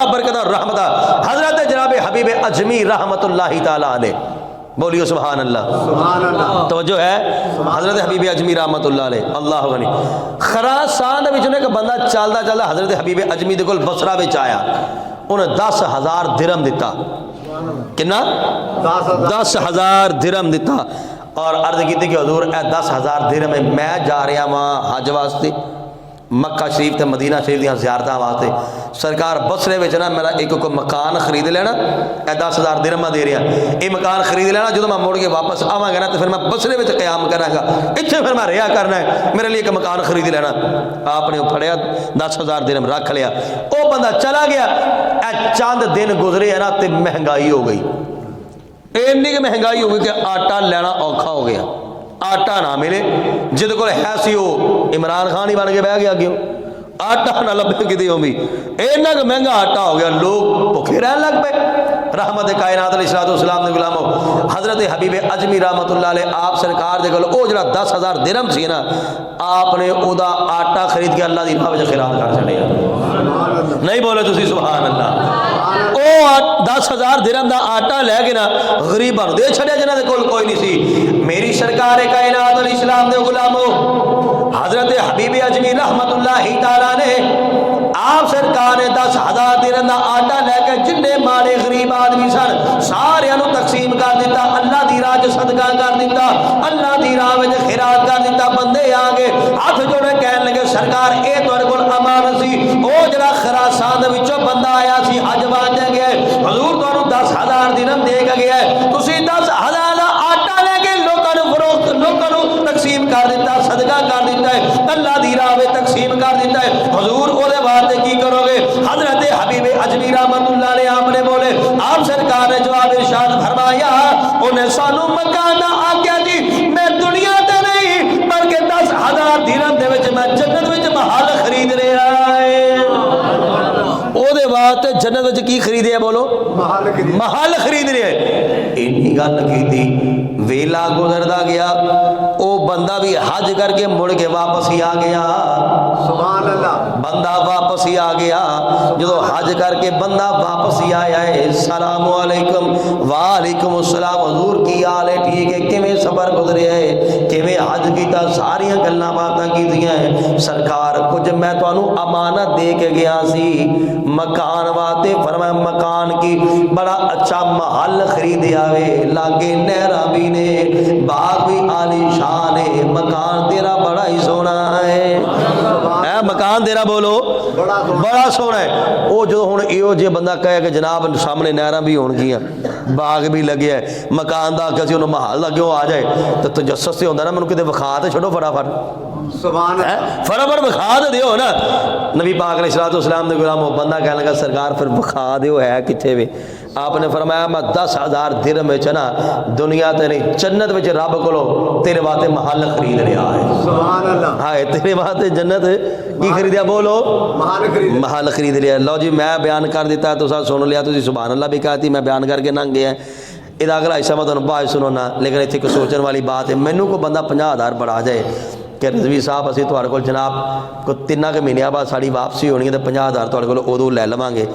बरकत और रहमत हजरत जनाब हबीब अजमी रहमतुल्लाहि ताला अलैह। बोलियो सुभान अल्लाह, सुभान अल्लाह। तवज्जो है, हजरत हबीब अजमी रहमतुल्लाह अलैह अल्लाह गनी। खरासान विच एक बंदा चलदा चलदा हजरत हबीब अजमी दे कोल बसरा विच आया, उन्हें 10,000 दिरहम दिता। कितना? 10,000 दिरहम दिता और अर्ज की कि हजूर 10,000 दिरहम मैं जा रहा वहाँ हज वास्ते, मक्का शरीफ ते मदीना शरीफ दी ज़ियारत वास्ते। सरकार बसरे में ना मेरा एक को मकान खरीद लेना, 10,000 दिरहम दे रहा, ये मकान खरीद लेना, जो मैं मुड़ के वापस आवांगा ना तो फिर मैं बसरे में क़याम करांगा, इत्थे फिर मैं रिहा करना है, मेरे लिए एक मकान खरीद लेना। आपने फड़िया 10,000 दिरहम रख लिया, वो बंदा चला गया। चंद दिन गुजरे है ना तो महंगाई हो गई, इन्नी की महंगाई हो गई कि आटा लेना औखा हो गया, आटा ना मिले। जिद को है सी वो इमरान खान ही बन के बह गया, क्यों आटा ना लभे किते भी, इन्ना क महंगा आटा हो गया, लोग भुखे रहन लग पे। रहमत कायनात अलैहिस्सलाम दे गुलामो हजरत हबीब अजमी रहमतुल्लाह अलैह आप सरकार दे कोल ओ जड़ा 10,000 दिरहम सी ना, आपने ओदा आटा खरीद के अल्लाह दी राह विच खिरात कर छड़िया। नहीं बोले तुसी सुभान अल्लाह। ओ 10,000 दिरहम दा आटा लैके ना गरीबां नूं दे छड़िया जिन्हां दे कोल कोई नहीं सी। मेरी सरकार कायनात अलैहिस्सलाम दे गुलामो हजरत हबीब अजमी रहमतुल्लाहि ताला ने आप सरकार ने 10,000 दिरहम दा आटा लैके जिन्ने माड़े गरीब आदमी सन सारियां नूं तकसीम कर दिता, अल्लाह दी राह च सदका कर दिता, अल्लाह दी राह विच खैरात कर दिता। बंदे आ गए हाथ जोड़े कहन लगे सरकार ए तुहाडे कोल अमानत सी, ओ जड़ा खरासान दे विचों बंदा आया सी हज वास्ते गया है, हुजूर तुहानूं 10,000 दिरहम दे के गया है, तुसीं 10,000 दा आटा लेके लोकां नूं फरोख्त लोकां नूं तकसीम कर दिता, सदका कर दिता है, अल्लाह दी राह विच तकसीम कर दिता है, हुजूर ओदे वास्ते की करोगे? हजरत हबीब अजमी रहमतुल्लाह अलैह आपने बोले, आप सरकार ने जवाब इरशाद फरमाया, उन्हें सानू मकान आज्ञा दी, मैं दुनिया ते नहीं बल्कि 10,000 दिरहम दे विच मैं जन्नत विच महल खरीद रहा है। ओदे वास्ते जन्नत विच की खरीदे है? बोलो महल खरीद रहे। इन्नी गल कीती, वेला गुजरदा गया, ओ बंदा भी हज करके मुड़ के वापस ही आ गया। सुभान अल्लाह। बंदा वापस ही आ गया, जो हज करके बंदा वापस ही आया है, सलाम अलैकुम वालेकुम अस्सलाम, हुजूर की हाल है? ठीक है, किवें सफर गुजरे है, किवें हज कीता, सारियां गल्लां बातां कीतियां है। सरकार कुछ मैं तुहानू अमानत दे के गया सी मकान वास्ते, फरमाया मकान की बड़ा अच्छा महल खरीद आवे, लागे नहरा भी ने, बाग भी आलीशान है, मकान तेरा बड़ा ही सोना है, मकान तेरा बोलो बड़ा सोना है। वो जो हुण इहो जे बंदा कहे कि जनाब सामने नहरां भी होणगियां, बाग भी लगे है, मकान दा आख्या सी उन्होंने महल दा क्यों आ जाए, तो तजस्सुस ते हुंदा ना, मैनूं किते विखा ते छड्डो फटाफट, फटाफट विखा तो दियो ना। नबी पाक अलैहिस्सलाम दे गुलामो बंदा कहने लगा सरकार फिर विखा दियो है किथे वे? आपने फरमाया मैं 10,000 दिरहम में ना दुनिया ते नहीं जन्नत में रब कोलो तेरे वास्ते महल खरीद लिया है। सुभान अल्लाह। हाँ तेरे वास्ते जन्नत की खरीदिया? बोलो महल खरीद लिया। लो जी मैं बयान कर दिता, तुसा सुन लिया, तुसी सुभान अल्लाह भी कहती, मैं बयान करके लंघ गया। इहदा अगला हिस्सा मैं तुहानूं बाद सुनाना, लेकिन इत्थे कोई सोचने वाली बात है। मैनूं कोई बंदा 50,000 बढ़ा जाए कि रिजवी साहब असीं तुहाडे कोल जनाब कोई 3 महीनों बाद साड़ी वापसी होनी है तो 50,000 तुहाडे कोल उदों लै लवांगे।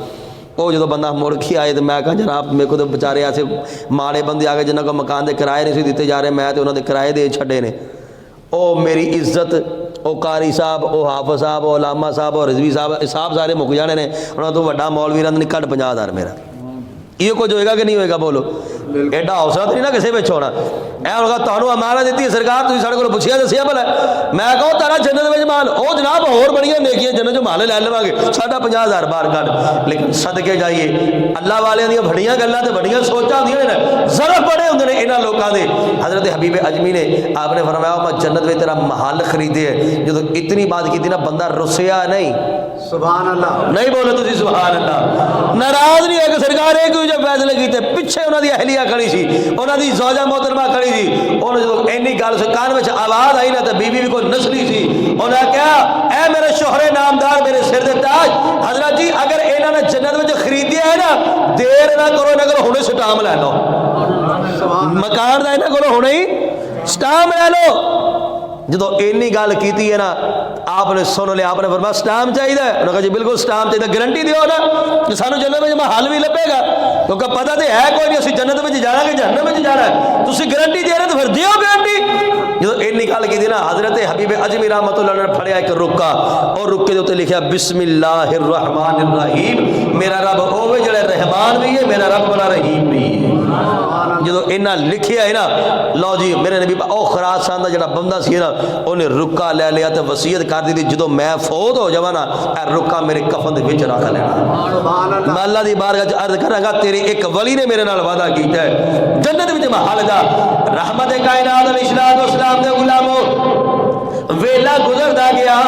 वो जो बंदा मुड़ के आए तो मैं कहा जनाब मेरे को तो बेचारे ऐसे माड़े बंदे आ गए जिन्होंने को मकान के किराए नहीं दिते जा रहे, मैं तो उन्होंने किराए दे छड़े ने। ओ मेरी इज्जत ओ कारी साहब, ओ हाफिज साहब, ओ अलामा साहब, ओ रिजवी साहब सारे मुक जाने ने, उन्होंने तो वड्डा मौलवी रंद नहीं घट 50,000 मेरा। ये कुछ होएगा कि नहीं होएगा? बोलो एडा हौसला तो नहीं ना किसी बिच होना। ऐ होगा तुहानूं अमानत दी है सरकार, तुसीं साडे कोल पुछिया दसिया भला, मैं कहो तारा जन्नत में माल ओ जनाब होर बड़ियां नेकियां जन्नत जो माल लै लवांगे, साडा 50,000 बाहर कढ। लेकिन सदके जाइए अल्लाह वालियां दी बड़ियां गल्लां ते बड़ियां सोचां होंदियां ने, ज़रफ बड़े हुंदे ने इन्हां लोकां दे। हज़रत हबीब अजमी ने आपने फरमाया मैं जन्नत में तेरा महल खरीदे है। जो इतनी बात की ना बंदा रुसिया नहीं, सुभान अल्लाह नहीं बोले तुसीं सुभान अल्लाह, नाराज नहीं है कि सरकार एक जो फैसले कीते। पिछे उन्हां दी अहलिया खड़ी सी, उन्हां दी ज़ौजा मोहतरमा खड़ी सी, उन्होंने जो इन्नी गल कान में आवाज़ आई ना तो बीबी भी कोई नस्ली सी, उन्हें क्या ऐ मेरे शोहरे नामदार मेरे सिर दे ताज, हजरत जी अगर इन्हों ने जन्नत में खरीदिया है ना देर ना करो, इन्हों को हुणे स्टाम लै लो, मकान का इन्हों को हुणे ही स्टाम लै लो। जो इन्नी गल की है ना آپ نے سن لیا, آپ نے فرمایا سٹام چاہیے, انہوں نے کہا جی بالکل سٹام چاہیے, گارنٹی دیو نا کہ سانو جنت میں محل بھی لبے گا, کیونکہ پتہ تو ہے کوئی نہیں اسی جنت میں جانا کہ جہنم میں جانا ہے, تسی گارنٹی دے رہے تو پھر دیو گارنٹی. جب این نکال کی دی نا حضرت حبیب اجمی رحمت اللہ نے پڑھیا ایک رکا, اور رکے دے تے لکھیا بسم اللہ الرحمن الرحیم, میرا رب اوے جڑا رحمان بھی ہے, میرا رب بڑا رحیم بھی ہے. جدو اینا لکھیا ہے نا, لو جی میرے نبی او خراسان دا جڑا بندہ سی نا, انہیں رکا لے لیا تے وصیت کر دی تھی جدو میں فوت ہو جاواں نا اے رکا میرے کفن دے وچ رکھ لینا. میں اللہ دی بارگاہ وچ عرض کراں گا تیرے ایک ولی نے میرے نال وعدہ کیتا ہے جنت وچ محل دا. رحمت کائنات علیہ الصلوۃ والسلام دے غلامو, ویلا گزردا گیا,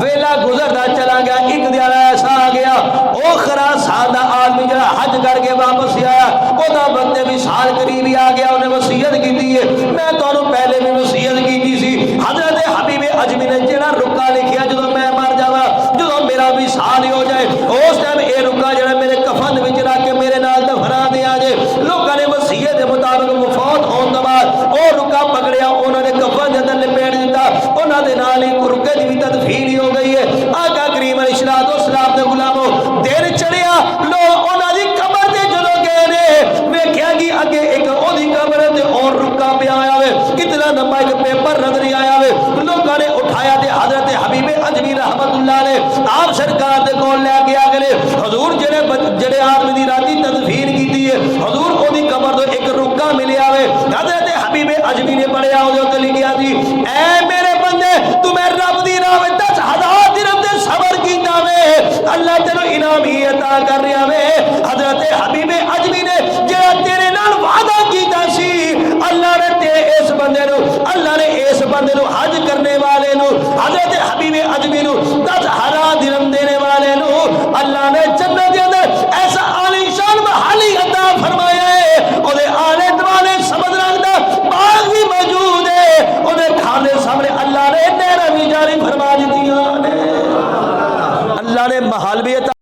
ویلا گزردا چلا گیا, ایک دن ایسا آ گیا او خراسان دا آدمی جڑا حج کر کے واپس آیا, او دا وقت بھی سال قریبی آ گیا, انہیں وصیت کی ہے, میں تانوں پہلے بھی وصیت کی سی. حضرت حبیب اجمی نے جڑا رکا لکھیا جدوں میں مر جاواں, جدوں میرا بھی سال ہی ہو جائے, اس ٹائم اے رکا جڑا میرے کفن وچ رکھ کے میرے نال دفنا دیا جے. لوکاں نے وصیت دے مطابق وفات ہون دے بعد او رکا پکڑیا, انہاں نے کفن دے اندر لپیٹ دیتا, انہاں دے نال ہی رکے دی بھی تدفین ہی ہو گئی ہے. آقا کریم علیہ الصلوۃ والسلام دے غلامو دن چڑھیا, لو انہاں دی قبر تے جدوں گئے نے ویکھیا کہ اگے ایک او دی قبر تے اور رکا پیا آیا وے, کتنا لمبا ایک پیپر نظر آیا وے. لوکاں نے اٹھایا تے حضرت حبیب اجمی رحمت اللہ نے آپ سرکار دے کول لے کے آ گئے. حضور جڑے آدمی دی راتی تدفین کیتی ہے, حضور او دی قبر تو ایک رکا ملیا وے. حضرت حبیب اجمی نے پڑھیا, او تے لکھیا سی اے میرے بندے تو میں رب دی راہ وچ 10,000 درہم تے صبر کیتا وے, اللہ تینو انعام ہی عطا کر رہا وے. حضرت حبیب اجمی نے جڑا تیرے نال وعدہ کیتا سی, اللہ نے اس بندے نو, اللہ نے اس بندے نو حج کرنے والے نو, حضرت حبیب اجمی نو